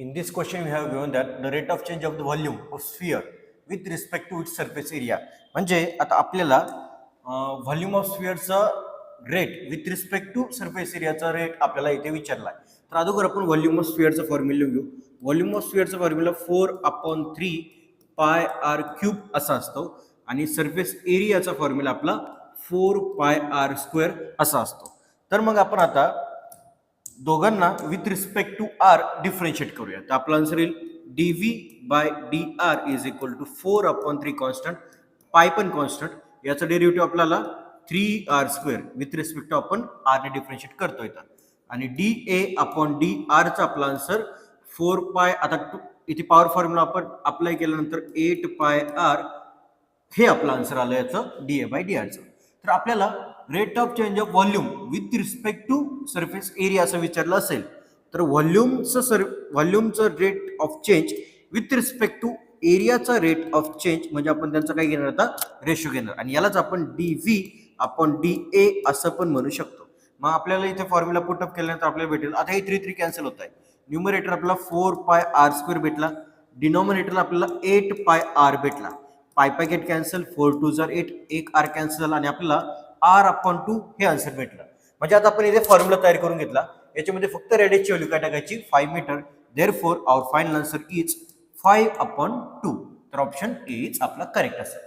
In this question, we have given that the rate of change of the volume of sphere with respect to its surface area. म्हणजे आता आपल्याला volume of स्फिअरचा rate with respect to surface एरियाचा rate आपल्याला इथे विचारला आहे. तर अगोदर आपण व्हॉल्यूम ऑफ स्फिअरचा फॉर्म्युला घेऊ. व्हॉल्यूम ऑफ स्फिअरचा फॉर्म्युला 4/3 पाय आर क्यूब असा असतो आणि सरफेस एरियाचा फॉर्म्युला आपला 4 पाय आर स्क्वेअर असा असतो. तर मग आपण आता दोघांना with respect to r differentiate करूया. तर आपला आन्सर येईल dv by dr is equal to 4/3 constant, pi पण कॉन्स्टंट, याचा डेरिव्हेटिव्ह आपल्याला 3r square with respect to आपण r ने डिफरन्शिएट करतोय. आणि dA/dr चा आपला आन्सर 4 पाय, आता इथे पॉवर फॉर्म्युला आपण अप्लाय केल्यानंतर 8 पाय r हे आपला आन्सर आलं याचं dA/dr चं. तर आपल्याला rate of change of volume with respect to surface area असं विचारलं असेल तर व्हॉल्यूमचं rate of change with respect to एरियाचा रेट ऑफ चेंज म्हणजे आपण त्यांचा काय घेणार आता रेशो घेणार आणि यालाच आपण dV/dA असं पण म्हणू शकतो. मग आपल्याला इथे फॉर्म्युला पुटअप केल्यानंतर आपल्याला भेटेल, आता हे 3 कॅन्सल होत आहे. न्यूमरेटर आपला 4 पाय आर स्क्वेअर भेटला, डिनॉमिनेटरला आपल्याला 8 पाय आर भेटला. पाय गेट कॅन्सल, 4 2 जार 8, एक आर कॅन्सल झाला आणि आपल्याला r/2 हे आन्सर भेटलं. म्हणजे आता आपण इथे फॉर्म्युला तयार करून घेतला. याच्यामध्ये फक्त रेडियसची व्हॅल्यू काय टाकायची 5 metre. Therefore our final answer is 5/2. तर ऑप्शन ए इज आपला करेक्ट असेल.